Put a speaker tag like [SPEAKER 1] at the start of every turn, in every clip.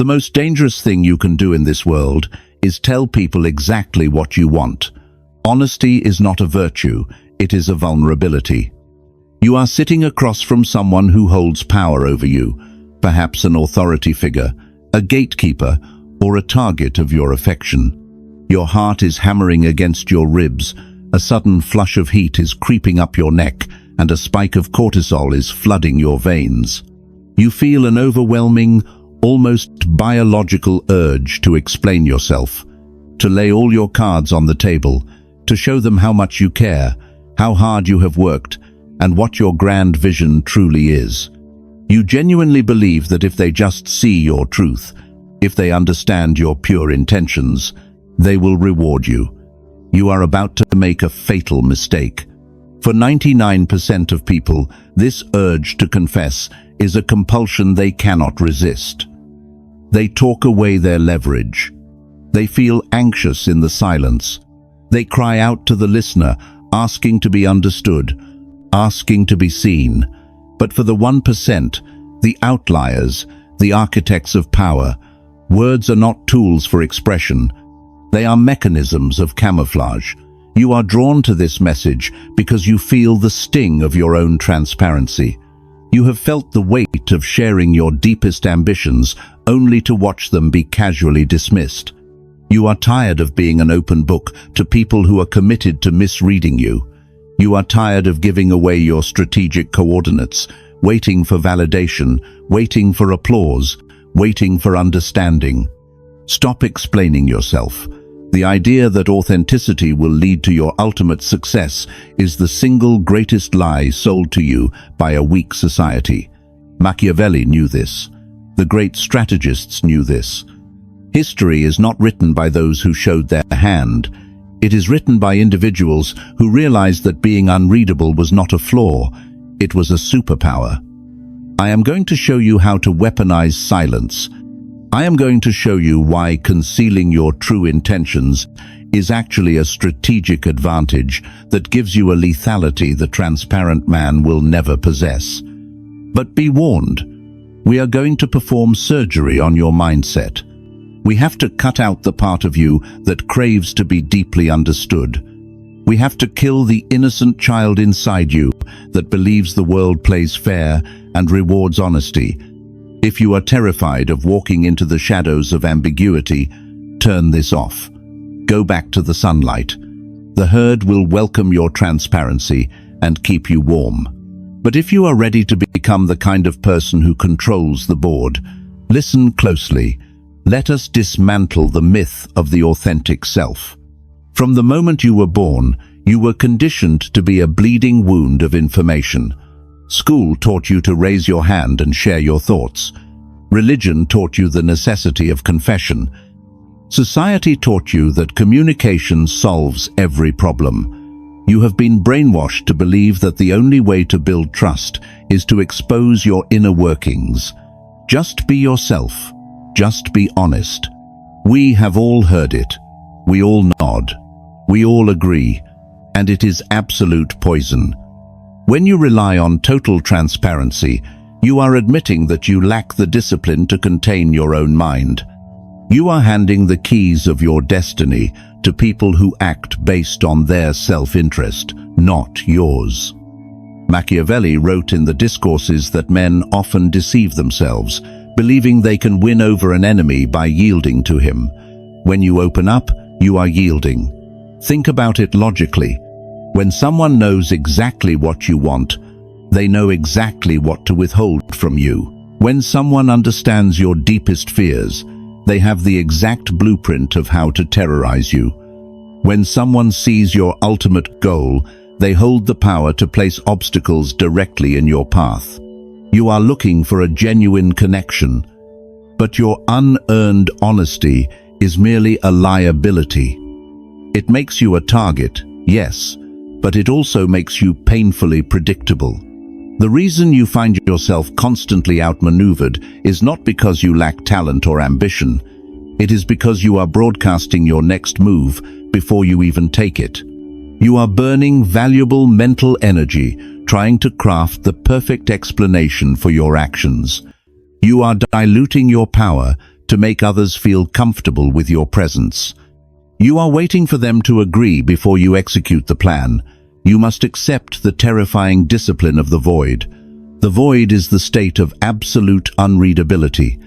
[SPEAKER 1] The most dangerous thing you can do in this world is tell people exactly what you want. Honesty is not a virtue, it is a vulnerability. You are sitting across from someone who holds power over you, perhaps an authority figure, a gatekeeper, or a target of your affection. Your heart is hammering against your ribs, a sudden flush of heat is creeping up your neck, and a spike of cortisol is flooding your veins. You feel an overwhelming, almost biological urge to explain yourself, to lay all your cards on the table, to show them how much you care, how hard you have worked, and what your grand vision truly is. You genuinely believe that if they just see your truth, if they understand your pure intentions, they will reward you. You are about to make a fatal mistake. For 99% of people, this urge to confess is a compulsion they cannot resist. They talk away their leverage. They feel anxious in the silence. They cry out to the listener, asking to be understood, asking to be seen. But for the 1%, the outliers, the architects of power, words are not tools for expression. They are mechanisms of camouflage. You are drawn to this message because you feel the sting of your own transparency. You have felt the weight of sharing your deepest ambitions only to watch them be casually dismissed. You are tired of being an open book to people who are committed to misreading you. You are tired of giving away your strategic coordinates, waiting for validation, waiting for applause, waiting for understanding. Stop explaining yourself. The idea that authenticity will lead to your ultimate success is the single greatest lie sold to you by a weak society. Machiavelli knew this. The great strategists knew this. History is not written by those who showed their hand. It is written by individuals who realized that being unreadable was not a flaw, it was a superpower. I am going to show you how to weaponize silence. I am going to show you why concealing your true intentions is actually a strategic advantage that gives you a lethality the transparent man will never possess. But be warned, we are going to perform surgery on your mindset. We have to cut out the part of you that craves to be deeply understood. We have to kill the innocent child inside you that believes the world plays fair and rewards honesty. If you are terrified of walking into the shadows of ambiguity, turn this off. Go back to the sunlight. The herd will welcome your transparency and keep you warm. But if you are ready to become the kind of person who controls the board, listen closely. Let us dismantle the myth of the authentic self. From the moment you were born, you were conditioned to be a bleeding wound of information. School taught you to raise your hand and share your thoughts. Religion taught you the necessity of confession. Society taught you that communication solves every problem. You have been brainwashed to believe that the only way to build trust is to expose your inner workings. Just be yourself. Just be honest. We have all heard it. We all nod. We all agree. And it is absolute poison. When you rely on total transparency, you are admitting that you lack the discipline to contain your own mind. You are handing the keys of your destiny to people who act based on their self-interest, not yours. Machiavelli wrote in the Discourses that men often deceive themselves, believing they can win over an enemy by yielding to him. When you open up, you are yielding. Think about it logically. When someone knows exactly what you want, they know exactly what to withhold from you. When someone understands your deepest fears, they have the exact blueprint of how to terrorize you. When someone sees your ultimate goal, they hold the power to place obstacles directly in your path. You are looking for a genuine connection, but your unearned honesty is merely a liability. It makes you a target, yes, but it also makes you painfully predictable. The reason you find yourself constantly outmaneuvered is not because you lack talent or ambition. It is because you are broadcasting your next move before you even take it. You are burning valuable mental energy trying to craft the perfect explanation for your actions. You are diluting your power to make others feel comfortable with your presence. You are waiting for them to agree before you execute the plan. You must accept the terrifying discipline of the void. The void is the state of absolute unreadability.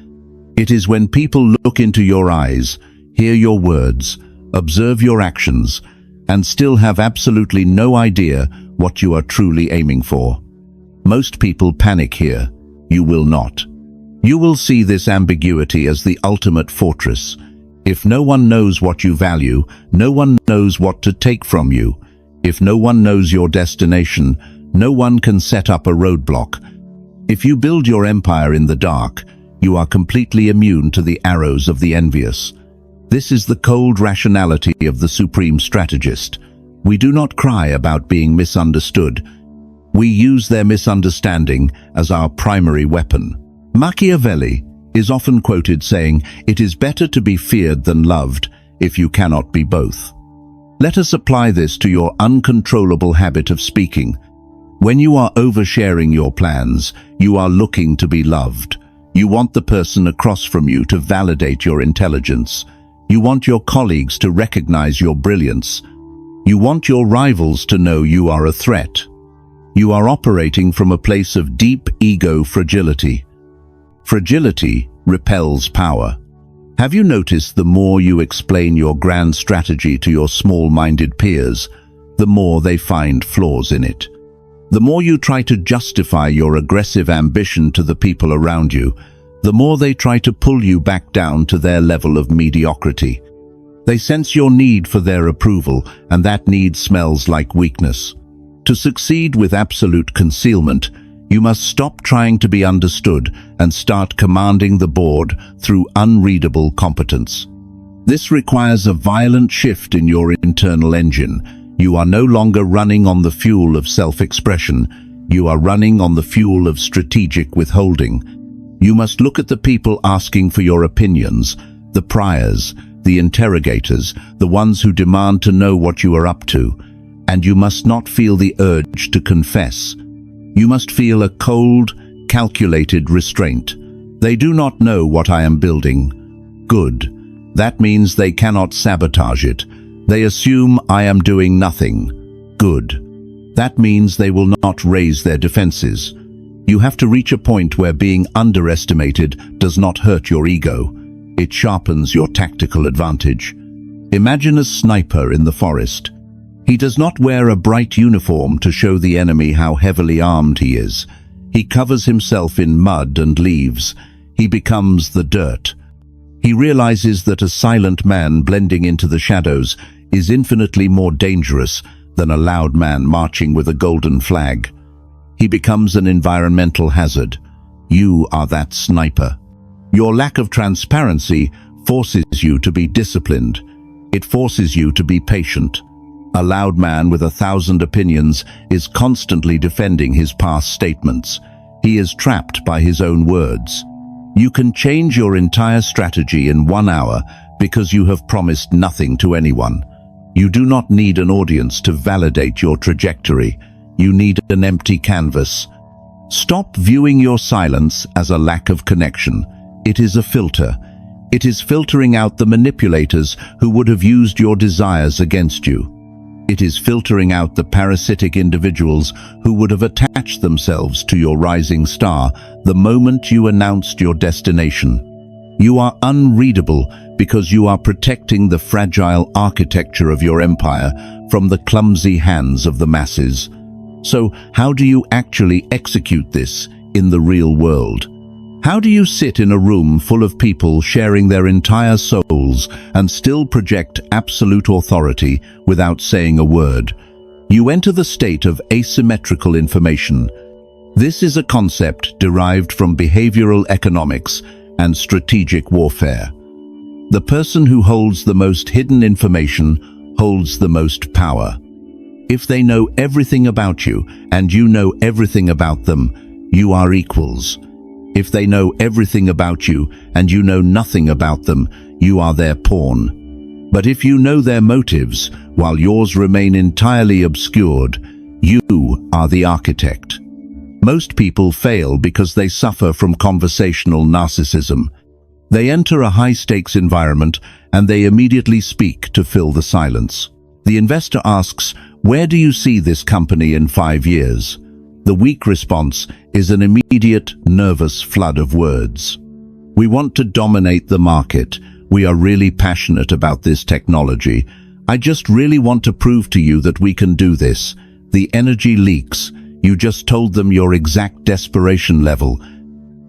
[SPEAKER 1] It is when people look into your eyes, hear your words, observe your actions, and still have absolutely no idea what you are truly aiming for. Most people panic here. You will not. You will see this ambiguity as the ultimate fortress. If no one knows what you value, no one knows what to take from you. If no one knows your destination, no one can set up a roadblock. If you build your empire in the dark, you are completely immune to the arrows of the envious. This is the cold rationality of the supreme strategist. We do not cry about being misunderstood. We use their misunderstanding as our primary weapon. Machiavelli is often quoted saying, "It is better to be feared than loved if you cannot be both." Let us apply this to your uncontrollable habit of speaking. When you are oversharing your plans, you are looking to be loved. You want the person across from you to validate your intelligence. You want your colleagues to recognize your brilliance. You want your rivals to know you are a threat. You are operating from a place of deep ego fragility. Fragility repels power. Have you noticed the more you explain your grand strategy to your small-minded peers, the more they find flaws in it? The more you try to justify your aggressive ambition to the people around you, the more they try to pull you back down to their level of mediocrity. They sense your need for their approval, and that need smells like weakness. To succeed with absolute concealment, you must stop trying to be understood and start commanding the board through unreadable competence. This requires a violent shift in your internal engine. You are no longer running on the fuel of self-expression. You are running on the fuel of strategic withholding. You must look at the people asking for your opinions, the priors, the interrogators, the ones who demand to know what you are up to, and you must not feel the urge to confess. You must feel a cold, calculated restraint. They do not know what I am building. Good. That means they cannot sabotage it. They assume I am doing nothing. Good. That means they will not raise their defenses. You have to reach a point where being underestimated does not hurt your ego. It sharpens your tactical advantage. Imagine a sniper in the forest. He does not wear a bright uniform to show the enemy how heavily armed he is. He covers himself in mud and leaves. He becomes the dirt. He realizes that a silent man blending into the shadows is infinitely more dangerous than a loud man marching with a golden flag. He becomes an environmental hazard. You are that sniper. Your lack of transparency forces you to be disciplined. It forces you to be patient. A loud man with 1,000 opinions is constantly defending his past statements. He is trapped by his own words. You can change your entire strategy in 1 hour because you have promised nothing to anyone. You do not need an audience to validate your trajectory. You need an empty canvas. Stop viewing your silence as a lack of connection. It is a filter. It is filtering out the manipulators who would have used your desires against you. It is filtering out the parasitic individuals who would have attached themselves to your rising star the moment you announced your destination. You are unreadable because you are protecting the fragile architecture of your empire from the clumsy hands of the masses. So, how do you actually execute this in the real world? How do you sit in a room full of people sharing their entire souls and still project absolute authority without saying a word? You enter the state of asymmetrical information. This is a concept derived from behavioral economics and strategic warfare. The person who holds the most hidden information holds the most power. If they know everything about you and you know everything about them, you are equals. If they know everything about you and you know nothing about them, you are their pawn. But if you know their motives, while yours remain entirely obscured, you are the architect. Most people fail because they suffer from conversational narcissism. They enter a high-stakes environment and they immediately speak to fill the silence. The investor asks, "Where do you see this company in 5 years?" The weak response is an immediate, nervous flood of words. "We want to dominate the market. We are really passionate about this technology. I just really want to prove to you that we can do this." The energy leaks. You just told them your exact desperation level.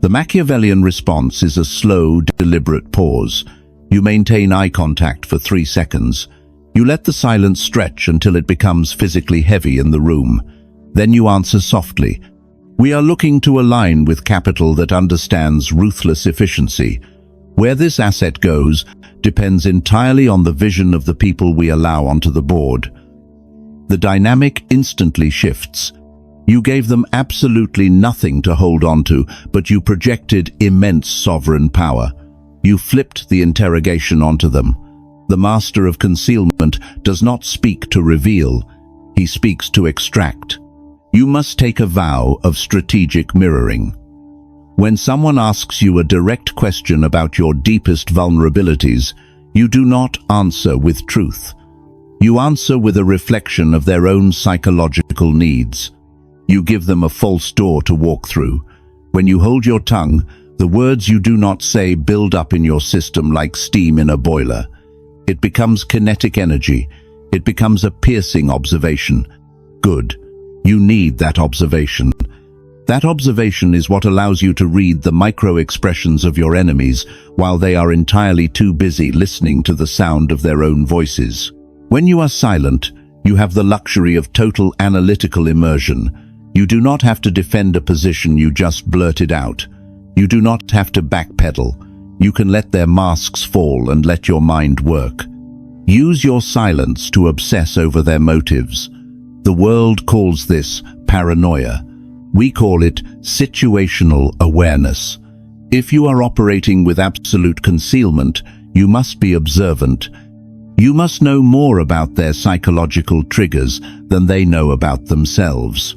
[SPEAKER 1] The Machiavellian response is a slow, deliberate pause. You maintain eye contact for 3 seconds. You let the silence stretch until it becomes physically heavy in the room. Then you answer softly, "We are looking to align with capital that understands ruthless efficiency. Where this asset goes depends entirely on the vision of the people we allow onto the board." The dynamic instantly shifts. You gave them absolutely nothing to hold on to, but you projected immense sovereign power. You flipped the interrogation onto them. The master of concealment does not speak to reveal, he speaks to extract. You must take a vow of strategic mirroring. When someone asks you a direct question about your deepest vulnerabilities, you do not answer with truth. You answer with a reflection of their own psychological needs. You give them a false door to walk through. When you hold your tongue, the words you do not say build up in your system like steam in a boiler. It becomes kinetic energy. It becomes a piercing observation. Good. You need that observation. That observation is what allows you to read the micro-expressions of your enemies while they are entirely too busy listening to the sound of their own voices. When you are silent, you have the luxury of total analytical immersion. You do not have to defend a position you just blurted out. You do not have to backpedal. You can let their masks fall and let your mind work. Use your silence to obsess over their motives. The world calls this paranoia. We call it situational awareness. If you are operating with absolute concealment, you must be observant. You must know more about their psychological triggers than they know about themselves.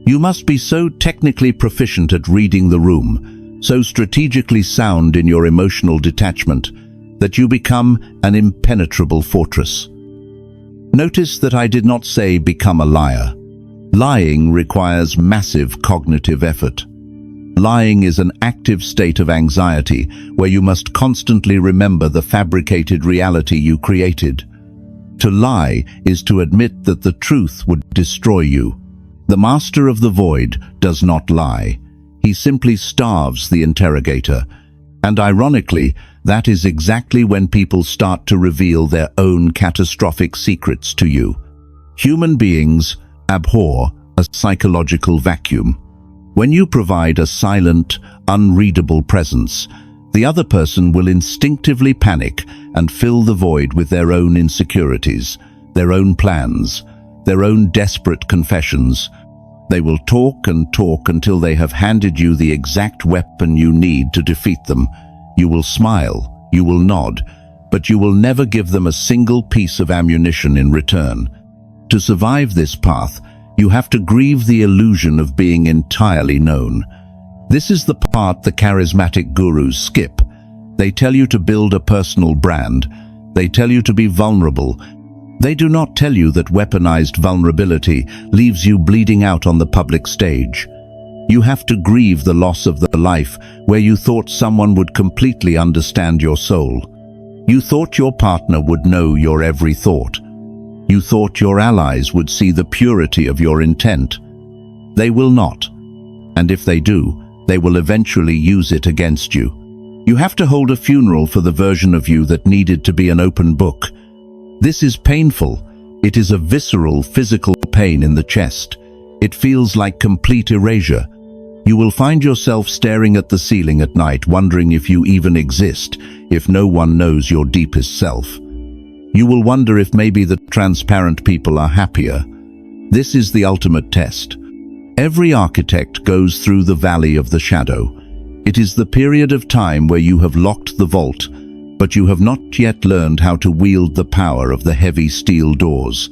[SPEAKER 1] You must be so technically proficient at reading the room, so strategically sound in your emotional detachment, that you become an impenetrable fortress. Notice that I did not say become a liar. Lying requires massive cognitive effort. Lying is an active state of anxiety where you must constantly remember the fabricated reality you created. To lie is to admit that the truth would destroy you. The master of the void does not lie. He simply starves the interrogator. And ironically, that is exactly when people start to reveal their own catastrophic secrets to you. Human beings abhor a psychological vacuum. When you provide a silent, unreadable presence, the other person will instinctively panic and fill the void with their own insecurities, their own plans, their own desperate confessions. They will talk and talk until they have handed you the exact weapon you need to defeat them. You will smile, you will nod, but you will never give them a single piece of ammunition in return. To survive this path, you have to grieve the illusion of being entirely known. This is the part the charismatic gurus skip. They tell you to build a personal brand. They tell you to be vulnerable. They do not tell you that weaponized vulnerability leaves you bleeding out on the public stage. You have to grieve the loss of the life where you thought someone would completely understand your soul. You thought your partner would know your every thought. You thought your allies would see the purity of your intent. They will not. And if they do, they will eventually use it against you. You have to hold a funeral for the version of you that needed to be an open book. This is painful. It is a visceral, physical pain in the chest. It feels like complete erasure. You will find yourself staring at the ceiling at night, wondering if you even exist, if no one knows your deepest self. You will wonder if maybe the transparent people are happier. This is the ultimate test. Every architect goes through the valley of the shadow. It is the period of time where you have locked the vault, but you have not yet learned how to wield the power of the heavy steel doors.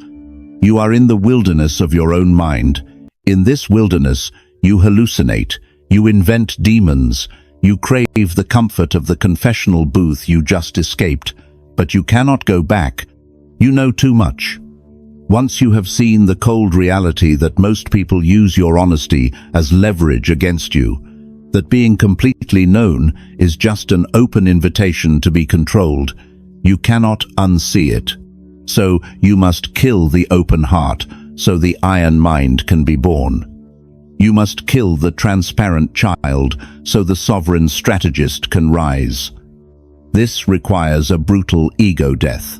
[SPEAKER 1] You are in the wilderness of your own mind. In this wilderness, you hallucinate, you invent demons, You crave the comfort of the confessional booth you just escaped, but you cannot go back. You know too much. Once you have seen the cold reality that most people use your honesty as leverage against you, that being completely known is just an open invitation to be controlled, you cannot unsee it. So you must kill the open heart so the iron mind can be born. You must kill the transparent child so the sovereign strategist can rise. This requires a brutal ego death.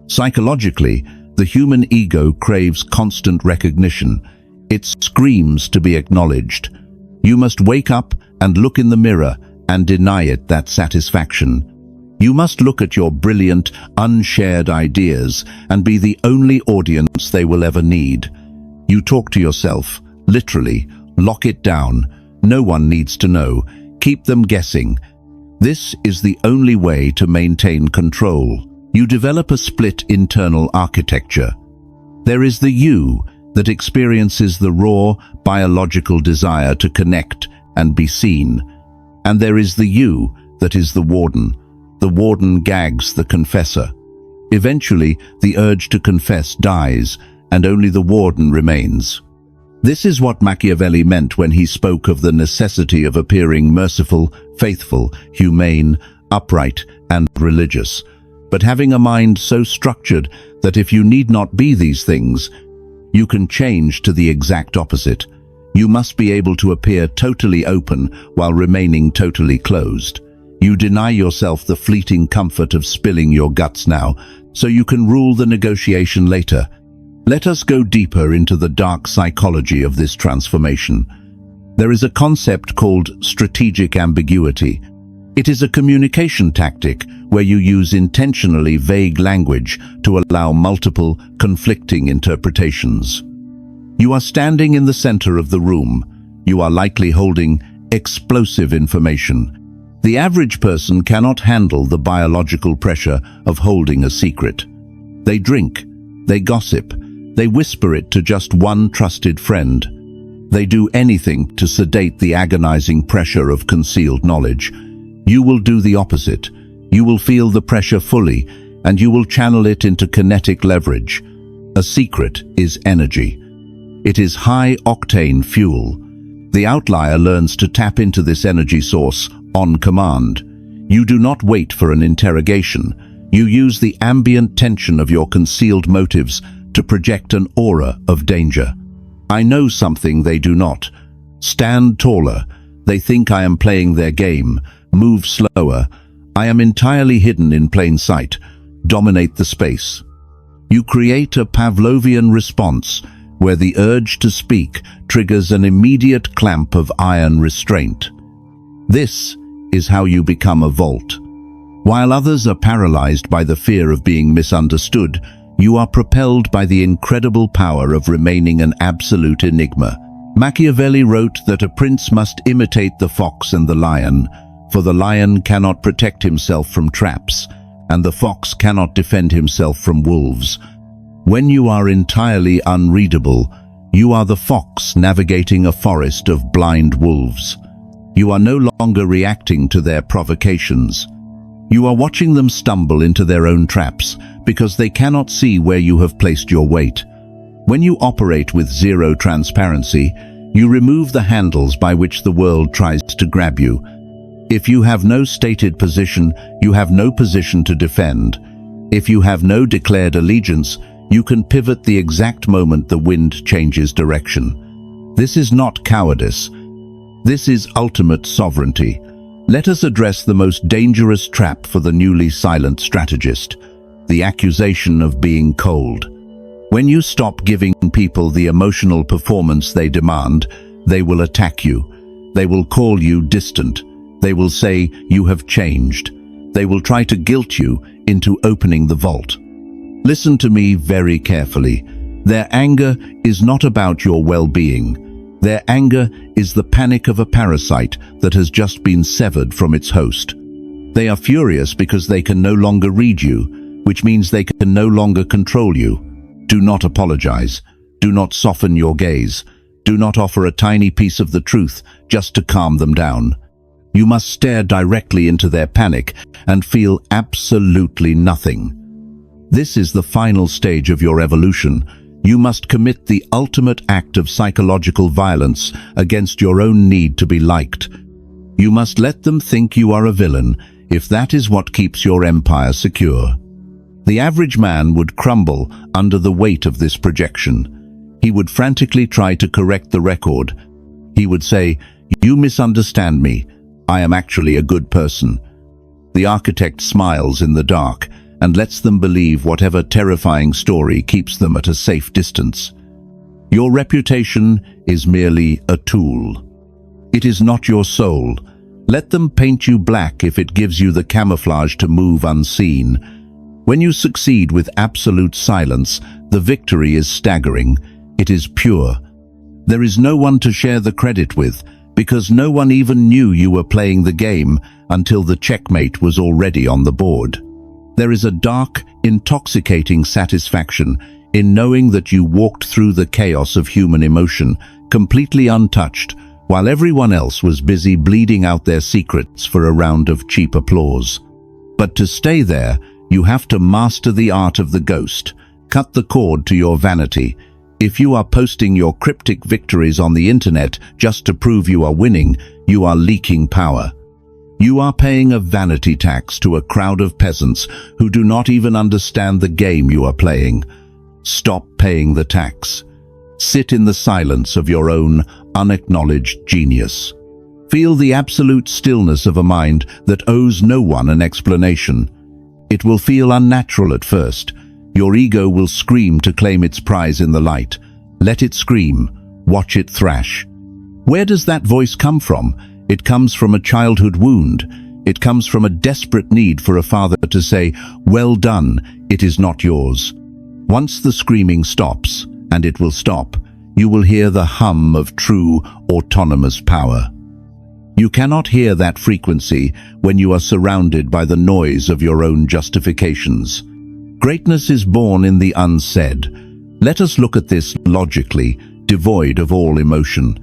[SPEAKER 1] Psychologically, the human ego craves constant recognition. It screams to be acknowledged. You must wake up and look in the mirror and deny it that satisfaction. You must look at your brilliant, unshared ideas and be the only audience they will ever need. You talk to yourself, literally, lock it down. No one needs to know. Keep them guessing. This is the only way to maintain control. You develop a split internal architecture. There is the you that experiences the raw, biological desire to connect and be seen. And there is the you that is the warden. The warden gags the confessor. Eventually, the urge to confess dies, and only the warden remains. This is what Machiavelli meant when he spoke of the necessity of appearing merciful, faithful, humane, upright, and religious, but having a mind so structured that if you need not be these things, you can change to the exact opposite. You must be able to appear totally open while remaining totally closed. You deny yourself the fleeting comfort of spilling your guts now, so you can rule the negotiation later. Let us go deeper into the dark psychology of this transformation. There is a concept called strategic ambiguity. It is a communication tactic where you use intentionally vague language to allow multiple, conflicting interpretations. You are standing in the center of the room. You are likely holding explosive information. The average person cannot handle the biological pressure of holding a secret. They drink, they gossip, they whisper it to just one trusted friend. They do anything to sedate the agonizing pressure of concealed knowledge. You will do the opposite. You will feel the pressure fully, and you will channel it into kinetic leverage. A secret is energy. It is high-octane fuel. The outlier learns to tap into this energy source on command. You do not wait for an interrogation. You use the ambient tension of your concealed motives to project an aura of danger. I know something they do not. Stand taller. They think I am playing their game. Move slower. I am entirely hidden in plain sight. Dominate the space. You create a Pavlovian response where the urge to speak triggers an immediate clamp of iron restraint. This is how you become a vault. While others are paralyzed by the fear of being misunderstood, you are propelled by the incredible power of remaining an absolute enigma. Machiavelli wrote that a prince must imitate the fox and the lion, for the lion cannot protect himself from traps, and the fox cannot defend himself from wolves. When you are entirely unreadable, you are the fox navigating a forest of blind wolves. You are no longer reacting to their provocations. You are watching them stumble into their own traps because they cannot see where you have placed your weight. When you operate with zero transparency, you remove the handles by which the world tries to grab you. If you have no stated position, you have no position to defend. If you have no declared allegiance, you can pivot the exact moment the wind changes direction. This is not cowardice. This is ultimate sovereignty. Let us address the most dangerous trap for the newly silent strategist, the accusation of being cold. When you stop giving people the emotional performance they demand, they will attack you. They will call you distant. They will say you have changed. They will try to guilt you into opening the vault. Listen to me very carefully. Their anger is not about your well-being. Their anger is the panic of a parasite that has just been severed from its host. They are furious because they can no longer read you, which means they can no longer control you. Do not apologize. Do not soften your gaze. Do not offer a tiny piece of the truth just to calm them down. You must stare directly into their panic and feel absolutely nothing. This is the final stage of your evolution. You must commit the ultimate act of psychological violence against your own need to be liked. You must let them think you are a villain, if that is what keeps your empire secure. The average man would crumble under the weight of this projection. He would frantically try to correct the record. He would say, "You misunderstand me. I am actually a good person." The architect smiles in the dark and lets them believe whatever terrifying story keeps them at a safe distance. Your reputation is merely a tool. It is not your soul. Let them paint you black if it gives you the camouflage to move unseen. When you succeed with absolute silence, the victory is staggering. It is pure. There is no one to share the credit with, because no one even knew you were playing the game until the checkmate was already on the board. There is a dark, intoxicating satisfaction in knowing that you walked through the chaos of human emotion, completely untouched, while everyone else was busy bleeding out their secrets for a round of cheap applause. But to stay there, you have to master the art of the ghost. Cut the cord to your vanity. If you are posting your cryptic victories on the internet just to prove you are winning, you are leaking power. You are paying a vanity tax to a crowd of peasants who do not even understand the game you are playing. Stop paying the tax. Sit in the silence of your own unacknowledged genius. Feel the absolute stillness of a mind that owes no one an explanation. It will feel unnatural at first. Your ego will scream to claim its prize in the light. Let it scream. Watch it thrash. Where does that voice come from? It comes from a childhood wound. It comes from a desperate need for a father to say, "Well done, it is not yours." Once the screaming stops, and it will stop, you will hear the hum of true autonomous power. You cannot hear that frequency when you are surrounded by the noise of your own justifications. Greatness is born in the unsaid. Let us look at this logically, devoid of all emotion.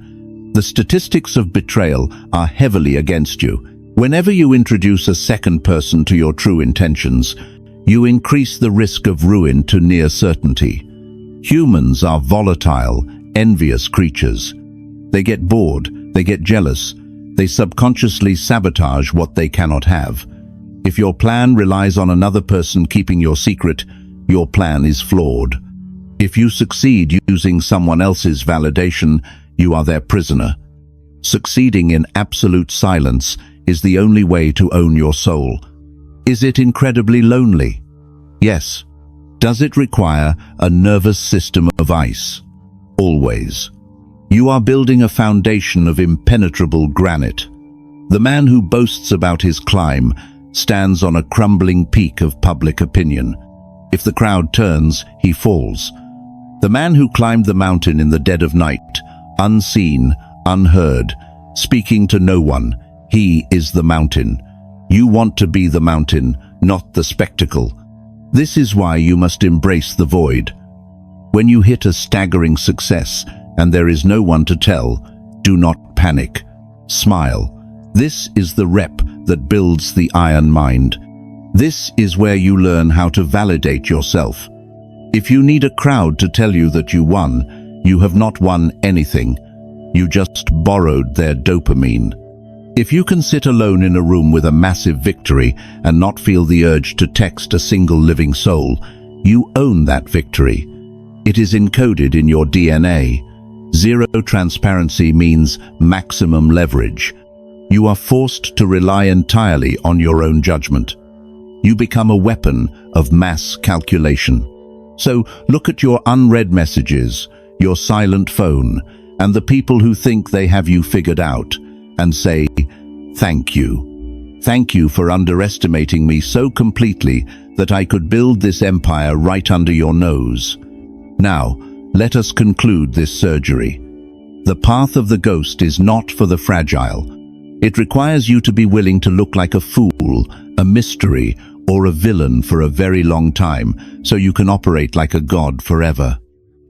[SPEAKER 1] The statistics of betrayal are heavily against you. Whenever you introduce a second person to your true intentions, you increase the risk of ruin to near certainty. Humans are volatile, envious creatures. They get bored, they get jealous, they subconsciously sabotage what they cannot have. If your plan relies on another person keeping your secret, your plan is flawed. If you succeed using someone else's validation, you are their prisoner. Succeeding in absolute silence is the only way to own your soul. Is it incredibly lonely? Yes. Does it require a nervous system of ice? Always. You are building a foundation of impenetrable granite. The man who boasts about his climb stands on a crumbling peak of public opinion. If the crowd turns, he falls. The man who climbed the mountain in the dead of night, unseen, unheard, speaking to no one, he is the mountain. You want to be the mountain, not the spectacle. This is why you must embrace the void. When you hit a staggering success and there is no one to tell, do not panic. Smile. This is the rep that builds the iron mind. This is where you learn how to validate yourself. If you need a crowd to tell you that you won, you have not won anything. You just borrowed their dopamine. If you can sit alone in a room with a massive victory and not feel the urge to text a single living soul, you own that victory. It is encoded in your DNA. Zero transparency means maximum leverage. You are forced to rely entirely on your own judgment. You become a weapon of mass calculation. So look at your unread messages, your silent phone, and the people who think they have you figured out, and say, "Thank you. Thank you for underestimating me so completely that I could build this empire right under your nose." Now, let us conclude this surgery. The path of the ghost is not for the fragile. It requires you to be willing to look like a fool, a mystery, or a villain for a very long time, so you can operate like a god forever.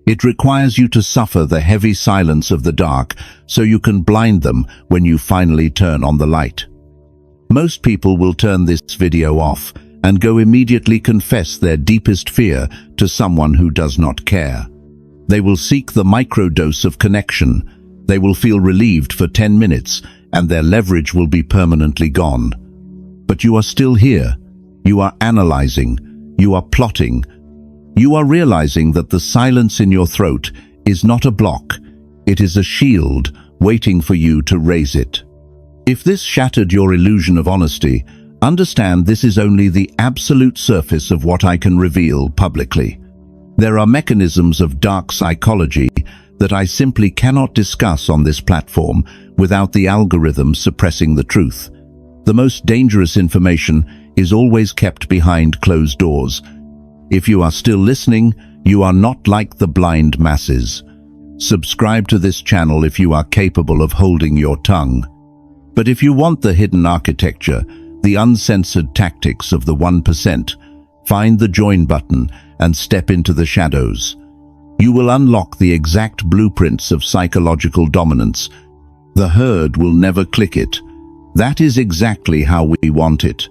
[SPEAKER 1] It requires you to suffer the heavy silence of the dark, so you can blind them when you finally turn on the light. Most people will turn this video off and go immediately confess their deepest fear to someone who does not care. They will seek the microdose of connection. They will feel relieved for 10 minutes and their leverage will be permanently gone. But you are still here. You are analyzing. You are plotting. You are realizing that the silence in your throat is not a block. It is a shield waiting for you to raise it. If this shattered your illusion of honesty, understand this is only the absolute surface of what I can reveal publicly. There are mechanisms of dark psychology that I simply cannot discuss on this platform without the algorithm suppressing the truth. The most dangerous information is always kept behind closed doors. If you are still listening, you are not like the blind masses. Subscribe to this channel if you are capable of holding your tongue. But if you want the hidden architecture, the uncensored tactics of the 1%, find the join button and step into the shadows. You will unlock the exact blueprints of psychological dominance. The herd will never click it. That is exactly how we want it.